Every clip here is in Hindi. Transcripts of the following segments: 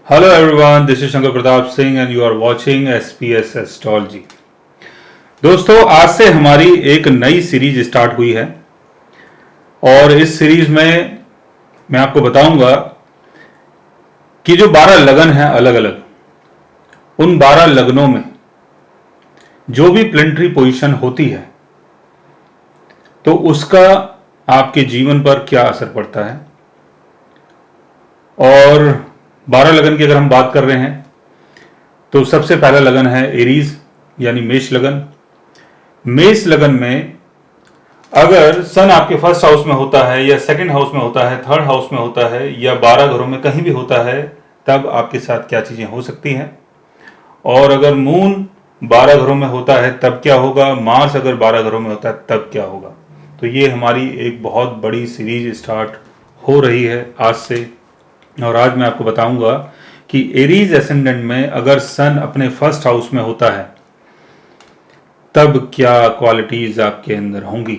Hello everyone, this is Shankar Pratap Singh and you are watching SPS Astrology। दोस्तों, आज से हमारी एक नई सीरीज स्टार्ट हुई है और इस सीरीज में मैं आपको बताऊंगा कि जो 12 लगन हैं अलग अलग, उन 12 लगनों में जो भी प्लेनेटरी पोजीशन होती है तो उसका आपके जीवन पर क्या असर पड़ता है। और 12 लगन की अगर हम बात कर रहे हैं तो सबसे पहला लगन है एरीज यानी मेष लगन। मेष लगन में अगर सन आपके फर्स्ट हाउस में होता है या सेकंड हाउस में होता है, थर्ड हाउस में होता है या 12 घरों में कहीं भी होता है, तब आपके साथ क्या चीजें हो सकती हैं। और अगर मून 12 घरों में होता है तब क्या होगा, मार्स अगर 12 घरों में होता है तब क्या होगा। तो ये हमारी एक बहुत बड़ी सीरीज स्टार्ट हो रही है आज से। और आज मैं आपको बताऊंगा कि एरीज एसेंडेंट में अगर सन अपने फर्स्ट हाउस में होता है तब क्या क्वालिटीज आपके अंदर होंगी।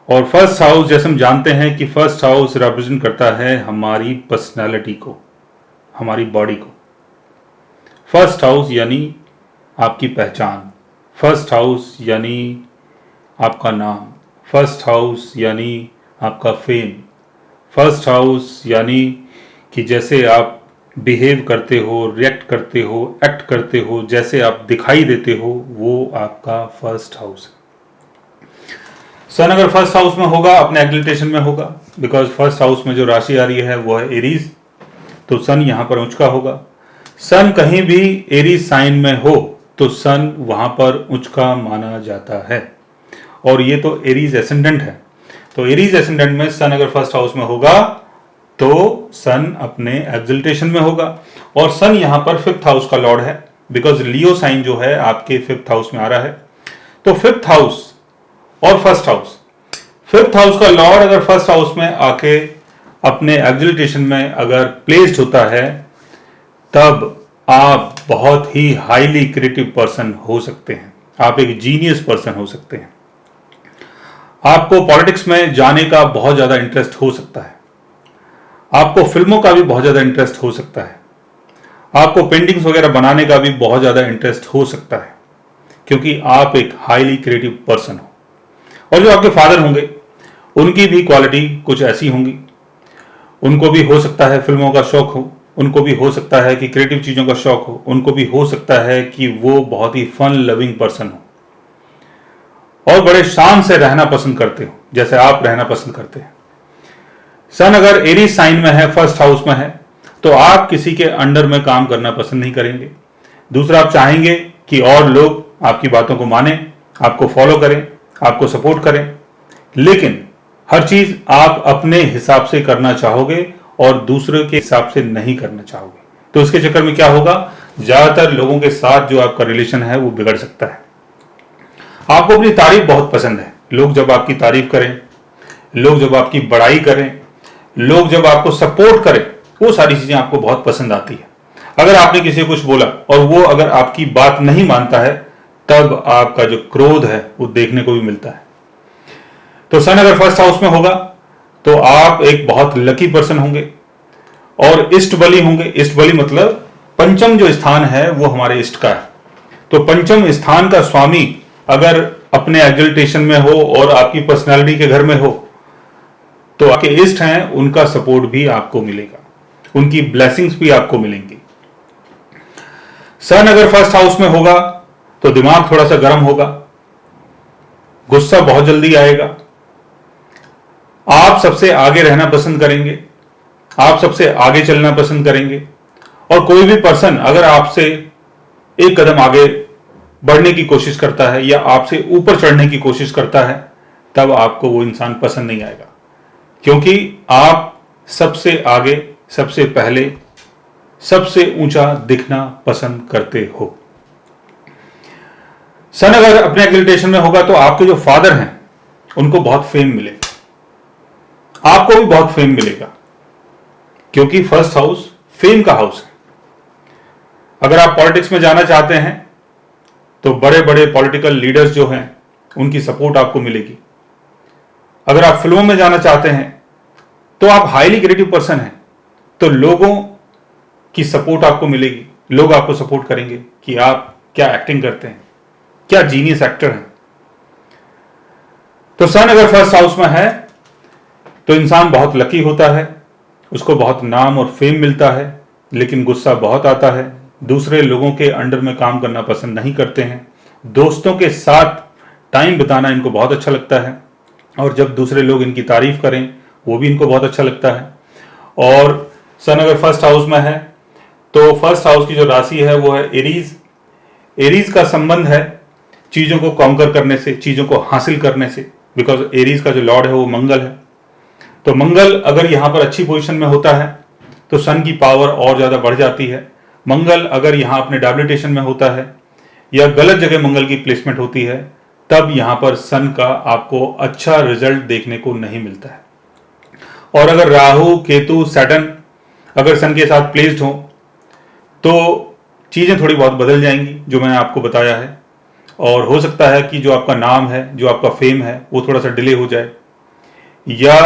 और फर्स्ट हाउस, जैसे हम जानते हैं कि फर्स्ट हाउस रिप्रेजेंट करता है हमारी पर्सनालिटी को, हमारी बॉडी को। फर्स्ट हाउस यानी आपकी पहचान, फर्स्ट हाउस यानी आपका नाम, फर्स्ट हाउस यानी आपका फेम, फर्स्ट हाउस यानी कि जैसे आप बिहेव करते हो, रिएक्ट करते हो, एक्ट करते हो, जैसे आप दिखाई देते हो, वो आपका फर्स्ट हाउस है। सन अगर फर्स्ट हाउस में होगा, अपने एग्लिटेशन में होगा, बिकॉज फर्स्ट हाउस में जो राशि आ रही है वो है एरीज, तो सन यहां पर उच्च का होगा। सन कहीं भी एरीज साइन में हो तो सन वहां पर उच्च का माना जाता है। और ये तो एरीज एसेंडेंट है, तो एरीज एसेंडेंट में सन अगर फर्स्ट हाउस में होगा तो सन अपने एक्सल्टेशन में होगा। और सन यहां पर फिफ्थ हाउस का लॉर्ड है, बिकॉज लियो साइन जो है आपके फिफ्थ हाउस में आ रहा है। तो फिफ्थ हाउस और फर्स्ट हाउस, फिफ्थ हाउस का लॉर्ड अगर फर्स्ट हाउस में आके अपने एक्सल्टेशन में अगर प्लेस्ड होता है तब आप बहुत ही हाईली क्रिएटिव पर्सन हो सकते हैं, आप एक जीनियस पर्सन हो सकते हैं। आपको पॉलिटिक्स में जाने का बहुत ज्यादा इंटरेस्ट हो सकता है, आपको फिल्मों का भी बहुत ज्यादा इंटरेस्ट हो सकता है, आपको पेंटिंग्स वगैरह बनाने का भी बहुत ज्यादा इंटरेस्ट हो सकता है, क्योंकि आप एक हाईली क्रिएटिव पर्सन हो। और जो आपके फादर होंगे उनकी भी क्वालिटी कुछ ऐसी होंगी, उनको भी हो सकता है फिल्मों का शौक हो, उनको भी हो सकता है कि क्रिएटिव चीजों का शौक हो, उनको भी हो सकता है कि वो बहुत ही फन लविंग पर्सन हो और बड़े शान से रहना पसंद करते हो, जैसे आप रहना पसंद करते हैं। सन अगर एरीज साइन में है, फर्स्ट हाउस में है, तो आप किसी के अंडर में काम करना पसंद नहीं करेंगे। दूसरा, आप चाहेंगे कि और लोग आपकी बातों को माने, आपको फॉलो करें, आपको सपोर्ट करें, लेकिन हर चीज आप अपने हिसाब से करना चाहोगे और दूसरे के हिसाब से नहीं करना चाहोगे। तो इसके चक्कर में क्या होगा, ज्यादातर लोगों के साथ जो आपका रिलेशन है वो बिगड़ सकता है। आपको अपनी तारीफ बहुत पसंद है, लोग जब आपकी तारीफ करें, लोग जब आपकी बड़ाई करें, लोग जब आपको सपोर्ट करें, वो सारी चीजें आपको बहुत पसंद आती है। अगर आपने किसी को कुछ बोला और वो अगर आपकी बात नहीं मानता है तब आपका जो क्रोध है वो देखने को भी मिलता है। तो सन अगर फर्स्ट हाउस में होगा तो आप एक बहुत लकी पर्सन होंगे और इष्ट बली होंगे। इष्ट बली मतलब पंचम जो स्थान है वो हमारे इष्ट का है। तो पंचम स्थान का स्वामी अगर अपने एक्सल्टेशन में हो और आपकी पर्सनालिटी के घर में हो तो आपके इष्ट हैं, उनका सपोर्ट भी आपको मिलेगा, उनकी ब्लेसिंग्स भी आपको मिलेंगी। सन अगर फर्स्ट हाउस में होगा तो दिमाग थोड़ा सा गर्म होगा, गुस्सा बहुत जल्दी आएगा, आप सबसे आगे रहना पसंद करेंगे, आप सबसे आगे चलना पसंद करेंगे। और कोई भी पर्सन अगर आपसे एक कदम आगे बढ़ने की कोशिश करता है या आपसे ऊपर चढ़ने की कोशिश करता है तब आपको वो इंसान पसंद नहीं आएगा, क्योंकि आप सबसे आगे, सबसे पहले, सबसे ऊंचा दिखना पसंद करते हो। सन अगर अपने एक्सल्टेशन में होगा तो आपके जो फादर हैं उनको बहुत फेम मिलेगा, आपको भी बहुत फेम मिलेगा, क्योंकि फर्स्ट हाउस फेम का हाउस है। अगर आप पॉलिटिक्स में जाना चाहते हैं तो बड़े बड़े पॉलिटिकल लीडर्स जो हैं उनकी सपोर्ट आपको मिलेगी। अगर आप फिल्मों में जाना चाहते हैं तो आप हाईली क्रिएटिव पर्सन हैं, तो लोगों की सपोर्ट आपको मिलेगी, लोग आपको सपोर्ट करेंगे कि आप क्या एक्टिंग करते हैं, क्या जीनियस एक्टर हैं। तो सन अगर फर्स्ट हाउस में है तो इंसान बहुत लकी होता है, उसको बहुत नाम और फेम मिलता है, लेकिन गुस्सा बहुत आता है, दूसरे लोगों के अंडर में काम करना पसंद नहीं करते हैं, दोस्तों के साथ टाइम बिताना इनको बहुत अच्छा लगता है, और जब दूसरे लोग इनकी तारीफ करें वो भी इनको बहुत अच्छा लगता है। और सन अगर फर्स्ट हाउस में है तो फर्स्ट हाउस की जो राशि है वो है एरीज। एरीज का संबंध है चीजों को कॉन्कर करने से, चीजों को हासिल करने से, बिकॉज एरीज का जो लॉर्ड है वो मंगल है। तो मंगल अगर यहां पर अच्छी पोजीशन में होता है तो सन की पावर और ज्यादा बढ़ जाती है। मंगल अगर यहां अपने डेबिलिटेशन में होता है या गलत जगह मंगल की प्लेसमेंट होती है तब यहां पर सन का आपको अच्छा रिजल्ट देखने को नहीं मिलता है। और अगर राहु, केतु, सैटर्न अगर सन के साथ प्लेस्ड हो तो चीजें थोड़ी बहुत बदल जाएंगी जो मैंने आपको बताया है, और हो सकता है कि जो आपका नाम है, जो आपका फेम है, वो थोड़ा सा डिले हो जाए, या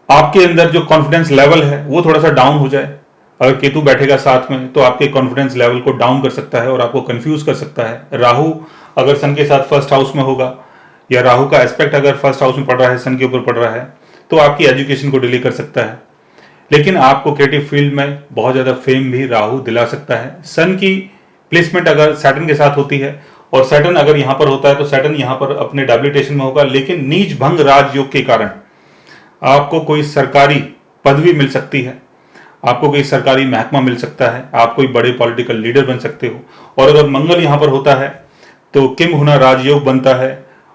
आपके अंदर जो कॉन्फिडेंस लेवल है वो थोड़ा सा डाउन हो जाए। अगर केतु बैठेगा साथ में तो आपके कॉन्फिडेंस लेवल को डाउन कर सकता है और आपको कंफ्यूज कर सकता है। राहु अगर सन के साथ फर्स्ट हाउस में होगा या राहु का एस्पेक्ट अगर फर्स्ट हाउस में पड़ रहा है, सन के ऊपर पड़ रहा है, तो आपकी एजुकेशन को डिले कर सकता है, लेकिन आपको क्रिएटिव फील्ड में बहुत ज्यादा फेम भी राहु दिला सकता है। सन की प्लेसमेंट अगर सैटर्न के साथ होती है और सैटर्न अगर यहां पर होता है तो सैटर्न यहां पर अपने डेबिलिटेशन में होगा, लेकिन नीच भंग राजयोग के कारण आपको कोई सरकारी पदवी मिल सकती है, आपको कोई सरकारी महकमा मिल सकता है, आप कोई बड़े पॉलिटिकल लीडर बन सकते हो। और अगर मंगल यहां पर होता है तो किम हुना राजयोग बनता है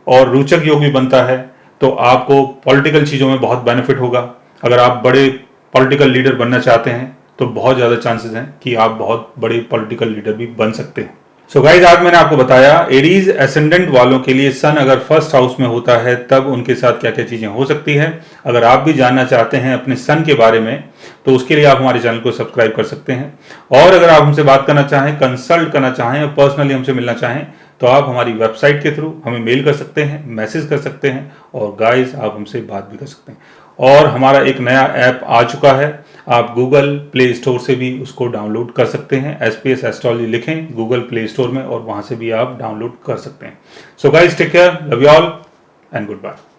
और रोचक योग भी बनता है, तो आपको पॉलिटिकल चीजों में बहुत बेनिफिट होगा। अगर आप बड़े पॉलिटिकल लीडर बनना चाहते हैं तो बहुत ज्यादा चांसेस हैं कि आप बहुत बड़े पॉलिटिकल लीडर भी बन सकते हैं। सो गाइज, आज मैंने आपको बताया एरीज एसेंडेंट वालों के लिए सन अगर फर्स्ट हाउस में होता है तब उनके साथ क्या क्या चीजें हो सकती है। अगर आप भी जानना चाहते हैं अपने सन के बारे में तो उसके लिए आप हमारे चैनल को सब्सक्राइब कर सकते हैं, और अगर आप हमसे बात करना चाहें, कंसल्ट करना चाहें, पर्सनली हमसे मिलना चाहें तो आप हमारी वेबसाइट के थ्रू हमें मेल कर सकते हैं, मैसेज कर सकते हैं, और गाइज आप हमसे बात भी कर सकते हैं। और हमारा एक नया ऐप आ चुका है, आप गूगल प्ले स्टोर से भी उसको डाउनलोड कर सकते हैं। SPS एस्ट्रोलॉजी लिखें गूगल प्ले स्टोर में और वहां से भी आप डाउनलोड कर सकते हैं। So guys, take care, love you all and good bye.